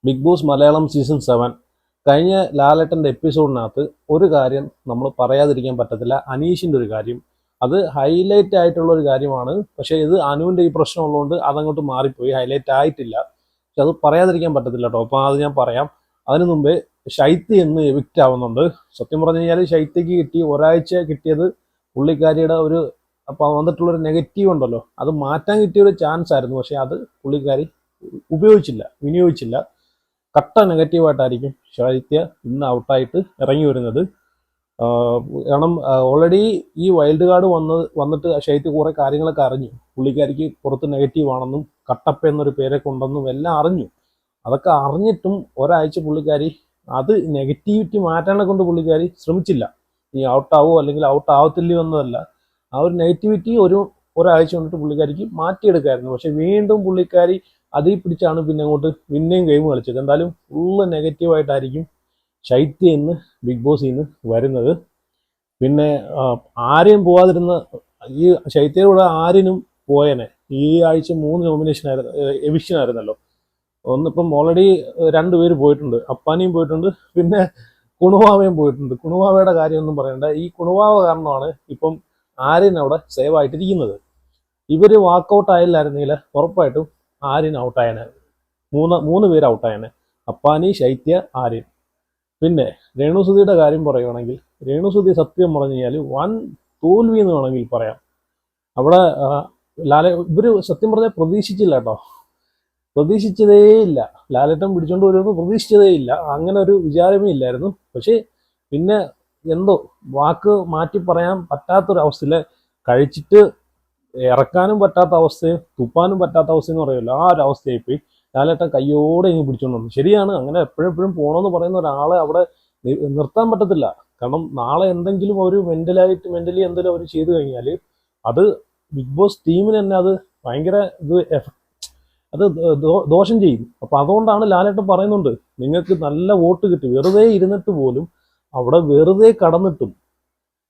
Big boss Malayalam season 7 കഴിഞ്ഞ ലാലേട്ടൻ്റെ എപ്പിസോഡിനകത്ത് ഒരു കാര്യം നമ്മൾ പറയാതിരിക്കാൻ പറ്റത്തില്ല. അനീഷിൻ്റെ ഒരു കാര്യം, അത് ഹൈലൈറ്റ് ആയിട്ടുള്ള ഒരു കാര്യമാണ്. പക്ഷേ ഇത് അനുവിൻ്റെ ഈ പ്രശ്നം ഉള്ളതുകൊണ്ട് അതങ്ങോട്ട് മാറിപ്പോയി, ഹൈലൈറ്റ് ആയിട്ടില്ല. പക്ഷെ അത് പറയാതിരിക്കാൻ പറ്റത്തില്ല കേട്ടോ. അപ്പോൾ അത് ഞാൻ പറയാം. അതിനു മുമ്പേ ശൈത്യ എന്ന് എവിക്റ്റ് ആവുന്നുണ്ട്. സത്യം പറഞ്ഞു കഴിഞ്ഞാൽ ശൈത്യക്ക് കിട്ടി ഒരാഴ്ച കിട്ടിയത് പുള്ളിക്കാരിയുടെ ഒരു വന്നിട്ടുള്ളൊരു നെഗറ്റീവ് ഉണ്ടല്ലോ, അത് മാറ്റാൻ കിട്ടിയ ഒരു ചാൻസ് ആയിരുന്നു. പക്ഷേ അത് പുള്ളിക്കാരി വിനിയോഗിച്ചില്ല. കട്ട നെഗറ്റീവായിട്ടായിരിക്കും ശൈത്യ ഇന്ന് ഔട്ടായിട്ട് ഇറങ്ങി വരുന്നത്. കാരണം ഓൾറെഡി ഈ വൈൽഡ് കാർഡ് വന്നിട്ട് ശൈത്യ കുറേ കാര്യങ്ങളൊക്കെ അറിഞ്ഞു. പുള്ളിക്കാരിക്ക് പുറത്ത് നെഗറ്റീവ് ആണെന്നും കട്ടപ്പ എന്നൊരു പേരൊക്കെ ഉണ്ടെന്നും എല്ലാം അറിഞ്ഞു. അതൊക്കെ അറിഞ്ഞിട്ടും ഒരാഴ്ച പുള്ളിക്കാരി അത് നെഗറ്റിവിറ്റി മാറ്റാനെ കൊണ്ട് പുള്ളിക്കാരി ശ്രമിച്ചില്ല. ഈ ഔട്ടാവോ അല്ലെങ്കിൽ ഔട്ട് ആവത്തില്ല എന്നതല്ല, ആ ഒരു നെഗറ്റിവിറ്റി ഒരാഴ്ച കൊണ്ടിട്ട് പുള്ളിക്കാരിക്ക് മാറ്റിയെടുക്കായിരുന്നു. പക്ഷെ വീണ്ടും പുള്ളിക്കാരി അതിൽ പിടിച്ചാണ് പിന്നെ അങ്ങോട്ട് പിന്നെയും ഗെയിം കളിച്ചത്. എന്തായാലും ഫുള്ള് നെഗറ്റീവായിട്ടായിരിക്കും ശൈത്യ ഇന്ന് ബിഗ് ബോസിൽ നിന്ന് വരുന്നത്. പിന്നെ ആരെയും പോവാതിരുന്ന ഈ ശൈത്യയുടെ ആരിനും പോയനെ. ഈ ആഴ്ച 3 നോമിനേഷൻ എവിക്ഷൻ ആയിരുന്നല്ലോ. ഒന്നിപ്പം ഓൾറെഡി 2 പേര് പോയിട്ടുണ്ട്. അപ്പാനിയും പോയിട്ടുണ്ട്, പിന്നെ കുണുവാവയും പോയിട്ടുണ്ട്. കുണുവാവയുടെ കാര്യമൊന്നും പറയണ്ട. ഈ കുണുവാവ കാരണമാണ് ഇപ്പം ആര്യൻ അവിടെ സേവ് ആയിട്ടിരിക്കുന്നത്. ഇവര് വാക്കൗട്ട് ആയില്ലായിരുന്നെങ്കിൽ ഉറപ്പായിട്ടും ആര്യൻ ഔട്ടായനെ. മൂന്ന് പേര് ഔട്ടായനെ: അപ്പാനി, ശൈത്യ, ആര്യൻ. പിന്നെ രേണുസുതിയുടെ കാര്യം പറയുകയാണെങ്കിൽ രേണുസുതി സത്യം പറഞ്ഞു കഴിഞ്ഞാൽ വൻ തോൽവി എന്ന് വേണമെങ്കിൽ പറയാം. അവിടെ ഇവര് സത്യം പറഞ്ഞാൽ പ്രതീക്ഷിച്ചില്ല കേട്ടോ. പ്രതീക്ഷിച്ചതേയില്ല. ലാലേട്ടൻ പിടിച്ചോണ്ട് വരുമെന്ന് പ്രതീക്ഷിച്ചതേയില്ല. അങ്ങനെ ഒരു വിചാരമേ ഇല്ലായിരുന്നു. പക്ഷേ പിന്നെ എന്തോ വാക്ക് മാറ്റി പറയാൻ പറ്റാത്തൊരവസ്ഥയിൽ, കഴിച്ചിട്ട് ഇറക്കാനും പറ്റാത്ത അവസ്ഥയും തുപ്പാനും പറ്റാത്ത അവസ്ഥയെന്ന് പറയുമല്ലോ, ആ ഒരു അവസ്ഥയായിപ്പോയി. ലാലേട്ടൻ കയ്യോടെ ഇങ്ങ് പിടിച്ചോണ്ട് വന്നു. ശരിയാണ്, അങ്ങനെ എപ്പോഴും പോകണമെന്ന് പറയുന്ന ഒരാളെ അവിടെ നിർത്താൻ പറ്റത്തില്ല. കാരണം നാളെ എന്തെങ്കിലും ഒരു മെന്റലി എന്തെങ്കിലും അവർ ചെയ്തു കഴിഞ്ഞാൽ അത് ബിഗ് ബോസ് ടീമിന് തന്നെ അത് ഭയങ്കര അത് ദോഷം ചെയ്യും. അപ്പൊ അതുകൊണ്ടാണ് ലാലേട്ടൻ പറയുന്നുണ്ട്, നിങ്ങൾക്ക് നല്ല വോട്ട് കിട്ടി. വെറുതെ ഇരുന്നിട്ട് പോലും അവിടെ വെറുതെ കടന്നിട്ടും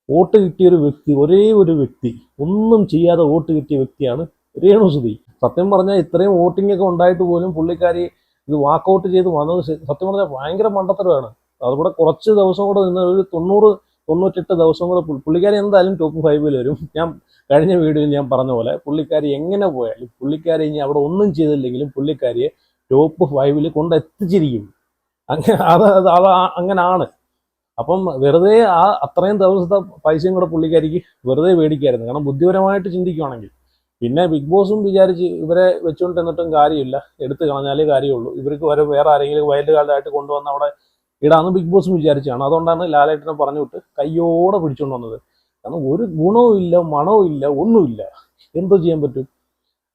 വോട്ട് കിട്ടിയൊരു വ്യക്തി, ഒരേ ഒരു വ്യക്തി, ഒന്നും ചെയ്യാതെ വോട്ട് കിട്ടിയ വ്യക്തിയാണ് രേണുസുതി. സത്യം പറഞ്ഞാൽ ഇത്രയും വോട്ടിംഗ് ഒക്കെ ഉണ്ടായിട്ട് പോലും പുള്ളിക്കാരി ഇത് വാക്കൗട്ട് ചെയ്ത് വന്നത് സത്യം പറഞ്ഞാൽ ഭയങ്കര മണ്ടത്തരമാണ്. അതുകൂടെ കുറച്ച് ദിവസം കൂടെ നിന്ന് ഒരു 98 ദിവസം കൂടെ പുള്ളിക്കാരി എന്തായാലും ടോപ്പ് 5 വരും. ഞാൻ കഴിഞ്ഞ വീഡിയോയിൽ ഞാൻ പറഞ്ഞ പോലെ പുള്ളിക്കാരി എങ്ങനെ പോയാലും പുള്ളിക്കാരി ഇനി അവിടെ ഒന്നും ചെയ്തില്ലെങ്കിലും പുള്ളിക്കാരിയെ ടോപ്പ് 5 കൊണ്ടെത്തിച്ചിരിക്കും. അങ്ങനാണ്. അപ്പം വെറുതെ അത്രയും ദിവസത്തെ പൈസയും കൂടെ പുള്ളിക്കാരിക്ക് വെറുതെ മേടിക്കായിരുന്നു. കാരണം ബുദ്ധിപരമായിട്ട് ചിന്തിക്കുകയാണെങ്കിൽ പിന്നെ ബിഗ് ബോസും വിചാരിച്ച് ഇവരെ വെച്ചുകൊണ്ട് എന്നിട്ടും കാര്യമില്ല, എടുത്തു കളഞ്ഞാലേ കാര്യമുള്ളൂ. ഇവർക്ക് വേറെ ആരെങ്കിലും വൈൽഡ് കാർഡായിട്ട് കൊണ്ടുവന്ന് അവിടെ ഇടാന്ന് ബിഗ് ബോസും വിചാരിച്ചാണ്. അതുകൊണ്ടാണ് ലാലേട്ടനെ പറഞ്ഞു വിട്ട് കയ്യോടെ പിടിച്ചുകൊണ്ട് വന്നത്. കാരണം ഒരു ഗുണവും ഇല്ല, മണവും ഇല്ല, ഒന്നുമില്ല. എന്തോ ചെയ്യാൻ പറ്റും?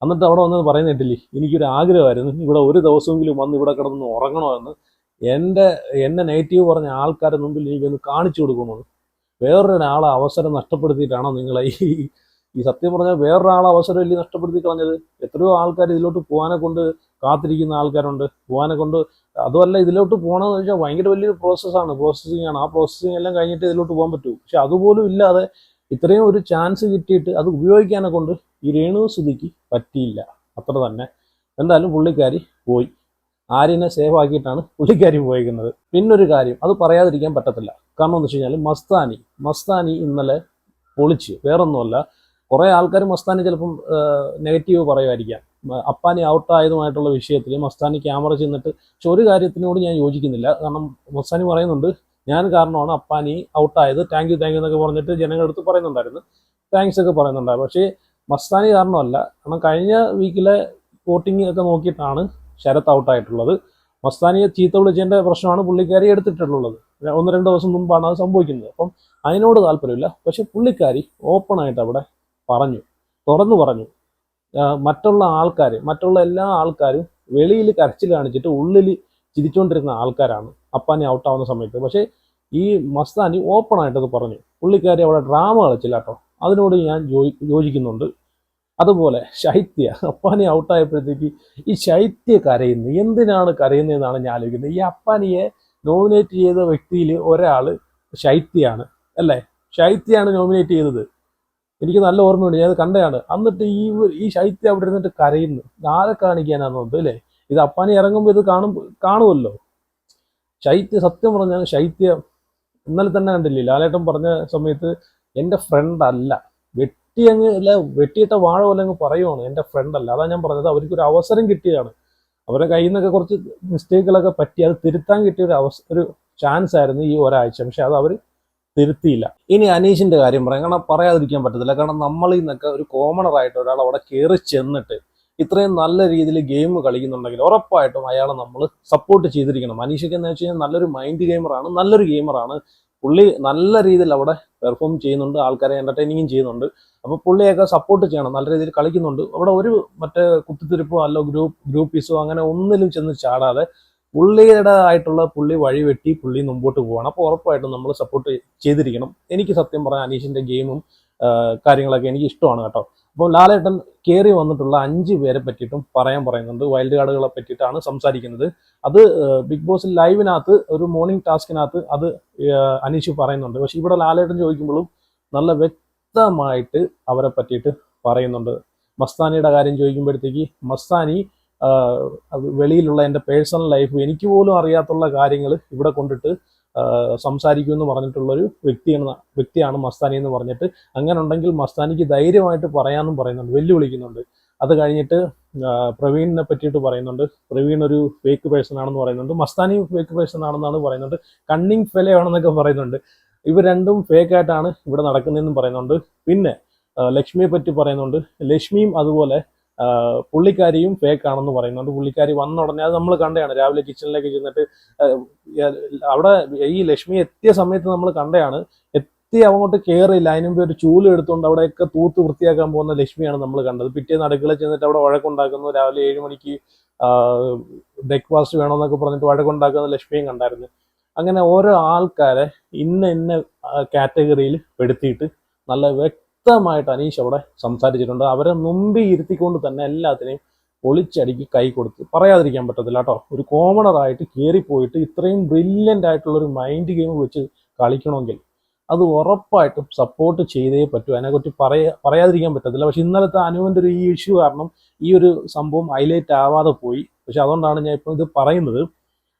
എന്നിട്ട് അവിടെ വന്നത് പറയുന്ന കേട്ടില്ലേ, എനിക്കൊരു ആഗ്രഹമായിരുന്നു ഇവിടെ ഒരു ദിവസമെങ്കിലും വന്ന് ഇവിടെ കിടന്ന് ഉറങ്ങണമെന്ന്. എന്നെ നെഗറ്റീവ് പറഞ്ഞ ആൾക്കാരുടെ മുമ്പിൽ എനിക്കൊന്ന് കാണിച്ചു കൊടുക്കണമെന്ന്. വേറൊരാളെ അവസരം നഷ്ടപ്പെടുത്തിയിട്ടാണോ നിങ്ങളെ ഈ സത്യം പറഞ്ഞാൽ വേറൊരാളെ അവസരം ഇല്ലേ നഷ്ടപ്പെടുത്തി കളഞ്ഞത്? എത്രയോ ആൾക്കാർ ഇതിലോട്ട് പോകാനെ കൊണ്ട് കാത്തിരിക്കുന്ന ആൾക്കാരുണ്ട്. പോകാനെ കൊണ്ട് അതുമല്ല, ഇതിലോട്ട് പോകണമെന്ന് വെച്ചാൽ ഭയങ്കര വലിയൊരു പ്രോസസ്സിംഗ് ആണ്. ആ പ്രോസസ്സിംഗ് എല്ലാം കഴിഞ്ഞിട്ട് ഇതിലോട്ട് പോകാൻ പറ്റൂ. പക്ഷെ അതുപോലും ഇല്ലാതെ ഇത്രയും ഒരു ചാൻസ് കിട്ടിയിട്ട് അത് ഉപയോഗിക്കാനെ കൊണ്ട് ഈ രേണുസുതിക്ക് പറ്റിയില്ല. അത്ര തന്നെ. എന്തായാലും പുള്ളിക്കാരി പോയി. ആര്യനെ സേവ് ആക്കിയിട്ടാണ് പുള്ളിക്കാരി പോയിരിക്കുന്നത്. പിന്നൊരു കാര്യം അത് പറയാതിരിക്കാൻ പറ്റത്തില്ല. കാരണം എന്ന് വെച്ച് കഴിഞ്ഞാൽ മസ്താനി ഇന്നലെ പൊളിച്ച്. വേറൊന്നുമല്ല, കുറേ ആൾക്കാർ മസ്താനി ചിലപ്പം നെഗറ്റീവ് പറയുമായിരിക്കാം. അപ്പാനി ഔട്ടായതുമായിട്ടുള്ള വിഷയത്തിൽ മസ്താനി ക്യാമറ ചെന്നിട്ട്, പക്ഷെ ഒരു കാര്യത്തിനോട് ഞാൻ യോജിക്കുന്നില്ല. കാരണം മസ്താനി പറയുന്നുണ്ട്, ഞാൻ കാരണമാണ് അപ്പാനി ഔട്ടായത്, താങ്ക് യു എന്നൊക്കെ പറഞ്ഞിട്ട് ജനങ്ങളടുത്ത് പറയുന്നുണ്ടായിരുന്നു, താങ്ക്സ് ഒക്കെ പറയുന്നുണ്ടായിരുന്നു. പക്ഷേ മസ്താനി കാരണമല്ല. കാരണം കഴിഞ്ഞ വീക്കിലെ വോട്ടിംഗ് ഒക്കെ നോക്കിയിട്ടാണ് ശരത് ഔട്ടായിട്ടുള്ളത്. മസ്താനിയെ ചീത്ത വിളിച്ചതിൻ്റെ പ്രശ്നമാണ് പുള്ളിക്കാരി എടുത്തിട്ടുള്ളത്. 1-2 ദിവസം മുമ്പാണ് അത് സംഭവിക്കുന്നത്. അപ്പം അതിനോട് താല്പര്യമില്ല. പക്ഷെ പുള്ളിക്കാരി ഓപ്പണായിട്ട് അവിടെ തുറന്നു പറഞ്ഞു. മറ്റുള്ള എല്ലാ ആൾക്കാരും വെളിയിൽ കരച്ചിൽ കാണിച്ചിട്ട് ഉള്ളിൽ ചിരിച്ചുകൊണ്ടിരുന്ന ആൾക്കാരാണ് അപ്പാനി ഔട്ടാവുന്ന സമയത്ത്. പക്ഷേ ഈ മസ്താനി ഓപ്പണായിട്ടത് പറഞ്ഞു. പുള്ളിക്കാരി അവിടെ ഡ്രാമ കളിച്ചില്ല കേട്ടോ. അതിനോട് ഞാൻ യോജിക്കുന്നുണ്ട്. അതുപോലെ ശൈത്യ അപ്പാനി ഔട്ടായപ്പോഴത്തേക്ക് ഈ ശൈത്യ കരയുന്നു. എന്തിനാണ് കരയുന്നതെന്നാണ് ഞാൻ ആലോചിക്കുന്നത്. ഈ അപ്പാനിയെ നോമിനേറ്റ് ചെയ്ത വ്യക്തിയിൽ ഒരാൾ ശൈത്യയാണ് അല്ലേ? ശൈത്യയാണ് നോമിനേറ്റ് ചെയ്തത്. എനിക്ക് നല്ല ഓർമ്മയുണ്ട്, ഞാൻ അത് കണ്ടതാണ്. എന്നിട്ട് ഈ ശൈത്യം അവിടെ ഇരുന്നിട്ട് കരയുന്നു. ആരെ കാണിക്കാനാണെന്നുണ്ട് അല്ലേ? ഇത് അപ്പാനി ഇറങ്ങുമ്പോൾ ഇത് കാണുമല്ലോ. സത്യം പറഞ്ഞാൽ ശൈത്യ ഇന്നലെ തന്നെ കണ്ടില്ലേ, ലാലേട്ടൻ പറഞ്ഞ സമയത്ത് എൻ്റെ ഫ്രണ്ട് അല്ല, വെട്ടിയിട്ട വാഴ പോലെ അങ്ങ് പറയുവാണ്, എൻ്റെ ഫ്രണ്ട് അല്ല. അതാണ് ഞാൻ പറഞ്ഞത്, അവർക്കൊരു അവസരം കിട്ടിയതാണ്. അവരുടെ കയ്യിൽ നിന്നൊക്കെ കുറച്ച് മിസ്റ്റേക്കുകളൊക്കെ പറ്റി അത് തിരുത്താൻ കിട്ടിയ ഒരു ചാൻസ് ആയിരുന്നു ഈ ഒരാഴ്ച. പക്ഷെ അത് അവർ തിരുത്തിയില്ല. ഇനി അനീഷിന്റെ കാര്യം പറയാം, കാരണം പറയാതിരിക്കാൻ പറ്റത്തില്ല. കാരണം നമ്മളിൽ നിന്നൊക്കെ ഒരു കോമണറായിട്ട് ഒരാൾ അവിടെ കയറി ചെന്നിട്ട് ഇത്രയും നല്ല രീതിയിൽ ഗെയിം കളിക്കുന്നുണ്ടെങ്കിൽ ഉറപ്പായിട്ടും അയാളെ നമ്മൾ സപ്പോർട്ട് ചെയ്തിരിക്കണം. അനീഷൊക്കെ എന്ന് വെച്ച് കഴിഞ്ഞാൽ നല്ലൊരു മൈൻഡ് ഗെയിമറാണ്, നല്ലൊരു ഗെയിമറാണ്. പുള്ളി നല്ല രീതിയിൽ അവിടെ പെർഫോം ചെയ്യുന്നുണ്ട്, ആൾക്കാരെ എന്റർടൈനിങ്ങും ചെയ്യുന്നുണ്ട്. അപ്പൊ പുള്ളിയൊക്കെ സപ്പോർട്ട് ചെയ്യണം, നല്ല രീതിയിൽ കളിക്കുന്നുണ്ട്. അവിടെ ഒരു മറ്റേ കുത്തിത്തിരിപ്പോ അല്ലോ ഗ്രൂപ്പീസോ അങ്ങനെ ഒന്നിലും ചെന്ന് ചാടാതെ പുള്ളി വഴി വെട്ടി പുള്ളി മുമ്പോട്ട് പോവാണ്. അപ്പോൾ ഉറപ്പായിട്ടും നമ്മൾ സപ്പോർട്ട് ചെയ്തിരിക്കണം. എനിക്ക് സത്യം പറഞ്ഞാൽ അനീഷിന്റെ ഗെയിമും കാര്യങ്ങളൊക്കെ എനിക്ക് ഇഷ്ടമാണ് കേട്ടോ. അപ്പോൾ ലാലേട്ടൻ കയറി വന്നിട്ടുള്ള 5 പേരെ പറ്റിയിട്ടും പറയുന്നുണ്ട്. വൈൽഡ് കാർഡുകളെ പറ്റിയിട്ടാണ് സംസാരിക്കുന്നത്. അത് ബിഗ് ബോസ് ലൈവിനകത്ത് ഒരു മോർണിംഗ് ടാസ്കിനകത്ത് അത് അനീഷ് പറയുന്നുണ്ട്. പക്ഷെ ഇവിടെ ലാലേട്ടൻ ചോദിക്കുമ്പോഴും നല്ല വ്യക്തമായിട്ട് അവരെ പറ്റിയിട്ട് പറയുന്നുണ്ട്. മസ്താനിയുടെ കാര്യം ചോദിക്കുമ്പോഴത്തേക്ക് മസ്താനി വെളിയിലുള്ള എൻ്റെ പേഴ്സണൽ ലൈഫ് എനിക്ക് പോലും അറിയാത്തുള്ള കാര്യങ്ങൾ ഇവിടെ കൊണ്ടിട്ട് സംസാരിക്കുമെന്ന് പറഞ്ഞിട്ടുള്ളൊരു വ്യക്തിയാണ് മസ്താനി എന്ന് പറഞ്ഞിട്ട്, അങ്ങനെ ഉണ്ടെങ്കിൽ മസ്താനിക്ക് ധൈര്യമായിട്ട് പറയാമെന്നും പറയുന്നുണ്ട്, വെല്ലുവിളിക്കുന്നുണ്ട്. അത് കഴിഞ്ഞിട്ട് പ്രവീണിനെ പറ്റിയിട്ട് പറയുന്നുണ്ട്. പ്രവീൺ ഒരു ഫേക്ക് പേഴ്സൺ ആണെന്ന് പറയുന്നുണ്ട്, മസ്താനി ഫേക്ക് പേഴ്സൺ ആണെന്നാണ് പറയുന്നുണ്ട്, കണ്ണിങ് ഫെലയാണെന്നൊക്കെ പറയുന്നുണ്ട്. ഇവർ രണ്ടും ഫേക്കായിട്ടാണ് ഇവിടെ നടക്കുന്നതെന്നും പറയുന്നുണ്ട്. പിന്നെ ലക്ഷ്മിയെ പറ്റി പറയുന്നുണ്ട്. ലക്ഷ്മിയും അതുപോലെ പുള്ളിക്കാരിയും ഫേക്ക് ആണെന്ന് പറയുന്നുണ്ട്. പുള്ളിക്കാരി വന്ന ഉടനെ അത് നമ്മൾ കണ്ടതാണ്, രാവിലെ കിച്ചണിലേക്ക് ചെന്നിട്ട് അവിടെ ഈ ലക്ഷ്മി എത്തിയ സമയത്ത് നമ്മൾ കണ്ടതാണ്, അങ്ങോട്ട് കയറിയില്ല. അതിനുമ്പ് ഒരു ചൂല് എടുത്തുകൊണ്ട് അവിടെയൊക്കെ തൂത്ത് വൃത്തിയാക്കാൻ പോകുന്ന ലക്ഷ്മിയാണ് നമ്മൾ കണ്ടത്. പിറ്റേന്ന് അടുക്കളയിൽ ചെന്നിട്ട് അവിടെ വഴക്കുണ്ടാക്കുന്നു, രാവിലെ 7 മണിക്ക് ബ്രേക്ക്ഫാസ്റ്റ് വേണമെന്നൊക്കെ പറഞ്ഞിട്ട് വഴക്കുണ്ടാക്കുന്ന ലക്ഷ്മിയും കണ്ടായിരുന്നു. അങ്ങനെ ഓരോ ആൾക്കാരെ ഇന്ന കാറ്റഗറിയിൽ പെടുത്തിയിട്ട് നല്ല വ്യക്തമായിട്ട് അനീഷ് അവിടെ സംസാരിച്ചിട്ടുണ്ട്. അവരെ മുമ്പിൽ ഇരുത്തിക്കൊണ്ട് തന്നെ എല്ലാത്തിനെയും ഒളിച്ചടിക്ക് കൈ കൊടുത്ത് പറയാതിരിക്കാൻ പറ്റത്തില്ല കേട്ടോ. ഒരു കോമണറായിട്ട് കയറിപ്പോയിട്ട് ഇത്രയും ബ്രില്യൻ്റ് ആയിട്ടുള്ള ഒരു മൈൻഡ് ഗെയിം വെച്ച് കളിക്കണമെങ്കിൽ അത് ഉറപ്പായിട്ടും സപ്പോർട്ട് ചെയ്തേ പറ്റൂ. അതിനെക്കുറിച്ച് പറയാതിരിക്കാൻ പറ്റത്തില്ല. പക്ഷെ ഇന്നലത്തെ അനുവിൻ്റെ ഒരു ഈ ഇഷ്യൂ കാരണം ഈ ഒരു സംഭവം ഹൈലൈറ്റ് ആവാതെ പോയി. പക്ഷെ അതുകൊണ്ടാണ് ഞാൻ ഇപ്പോൾ ഇത് പറയുന്നത്.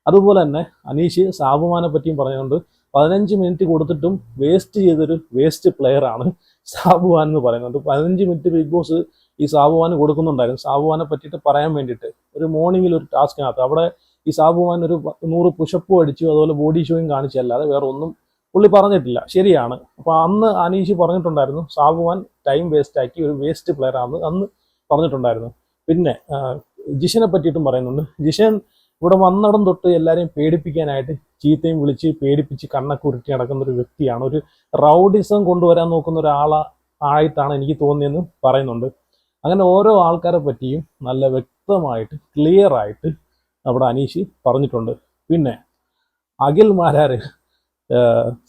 അതുപോലെ തന്നെ അനീഷ് സാബുമാനെ പറ്റിയും പറഞ്ഞുകൊണ്ട് 15 മിനിറ്റ് കൊടുത്തിട്ടും വേസ്റ്റ് ചെയ്തൊരു വേസ്റ്റ് പ്ലെയർ ആണ് സാബുവാൻ എന്ന് പറയുന്നുണ്ട്. 15 മിനിറ്റ് ബിഗ് ബോസ് ഈ സാബുവാന് കൊടുക്കുന്നുണ്ടായിരുന്നു, സാബുവാനെ പറ്റിയിട്ട് പറയാൻ വേണ്ടിയിട്ട്. ഒരു മോർണിംഗിൽ ഒരു ടാസ്കിനകത്ത് അവിടെ ഈ സാബുവാൻ ഒരു 100 പുഷപ്പും അടിച്ചു, അതുപോലെ ബോഡി ഷോയും കാണിച്ചല്ലാതെ വേറെ ഒന്നും പുള്ളി പറഞ്ഞിട്ടില്ല. ശരിയാണ്. അപ്പോൾ അന്ന് അനീഷ് പറഞ്ഞിട്ടുണ്ടായിരുന്നു സാബുവാൻ ടൈം വേസ്റ്റ് ആക്കി ഒരു വേസ്റ്റ് പ്ലെയർ ആണെന്ന് അന്ന് പറഞ്ഞിട്ടുണ്ടായിരുന്നു. പിന്നെ ജിഷനെ പറ്റിയിട്ടും പറയുന്നുണ്ട്. ജിഷൻ ഇവിടെ വന്നിടം തൊട്ട് എല്ലാവരെയും പേടിപ്പിക്കാനായിട്ട് ചീത്തയും വിളിച്ച് പേടിപ്പിച്ച് കണ്ണൊക്കെ ഉരുട്ടി നടക്കുന്ന ഒരു വ്യക്തിയാണ്. ഒരു റൗഡിസം കൊണ്ടുവരാൻ നോക്കുന്ന ഒരാളായിട്ടാണ് എനിക്ക് തോന്നിയെന്ന് പറയുന്നുണ്ട്. അങ്ങനെ ഓരോ ആൾക്കാരെ പറ്റിയും നല്ല വ്യക്തമായിട്ട് ക്ലിയർ ആയിട്ട് അവിടെ അനീഷ് പറഞ്ഞിട്ടുണ്ട്. പിന്നെ അഖിൽ മാരാര്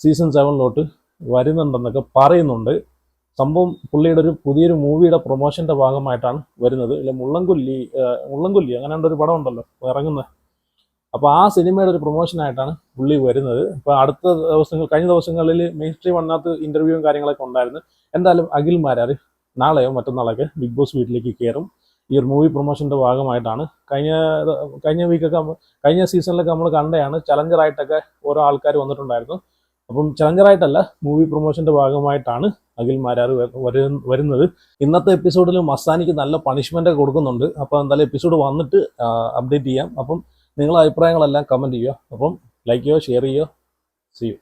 സീസൺ 7 വരുന്നുണ്ടെന്നൊക്കെ പറയുന്നുണ്ട്. സംഭവം പുള്ളിയുടെ ഒരു പുതിയൊരു മൂവിയുടെ പ്രൊമോഷന്റെ ഭാഗമായിട്ടാണ് വരുന്നത്. ഇല്ല മുള്ളംകൊല്ലി അങ്ങനെ ഒരു പടം ഉണ്ടല്ലോ ഇറങ്ങുന്നത്. അപ്പോൾ ആ സിനിമയുടെ ഒരു പ്രൊമോഷനായിട്ടാണ് പുള്ളി വരുന്നത്. അപ്പോൾ കഴിഞ്ഞ ദിവസങ്ങളിൽ മെയിൻ സ്ട്രീം വണ്ണാത്ത ഇന്റർവ്യൂവും കാര്യങ്ങളൊക്കെ ഉണ്ടായിരുന്നു. എന്തായാലും അഖിൽ മാരാർ നാളെയോ മറ്റന്നാളൊക്കെ ബിഗ് ബോസ് വീട്ടിലേക്ക് കയറും. ഈ ഒരു മൂവി പ്രൊമോഷന്റെ ഭാഗമായിട്ടാണ്. കഴിഞ്ഞ സീസണിലൊക്കെ നമ്മൾ കണ്ടതാണ്, ചലഞ്ചറായിട്ടൊക്കെ ഓരോ ആൾക്കാർ വന്നിട്ടുണ്ടായിരുന്നു. അപ്പം ചലഞ്ചറായിട്ടല്ല, മൂവി പ്രൊമോഷന്റെ ഭാഗമായിട്ടാണ് അഖിൽ മാരാർ വരുന്നത്. ഇന്നത്തെ എപ്പിസോഡിൽ മസ്താനിക്ക് നല്ല പണിഷ്മെന്റ് ഒക്കെ കൊടുക്കുന്നുണ്ട്. അപ്പോൾ എന്തായാലും എപ്പിസോഡ് വന്നിട്ട് അപ്ഡേറ്റ് ചെയ്യാം. അപ്പം നിങ്ങളുടെ അഭിപ്രായങ്ങളെല്ലാം കമന്റ് ചെയ്യുക. അപ്പം ലൈക്ക് ചെയ്യുക, ഷെയർ ചെയ്യുക. See U.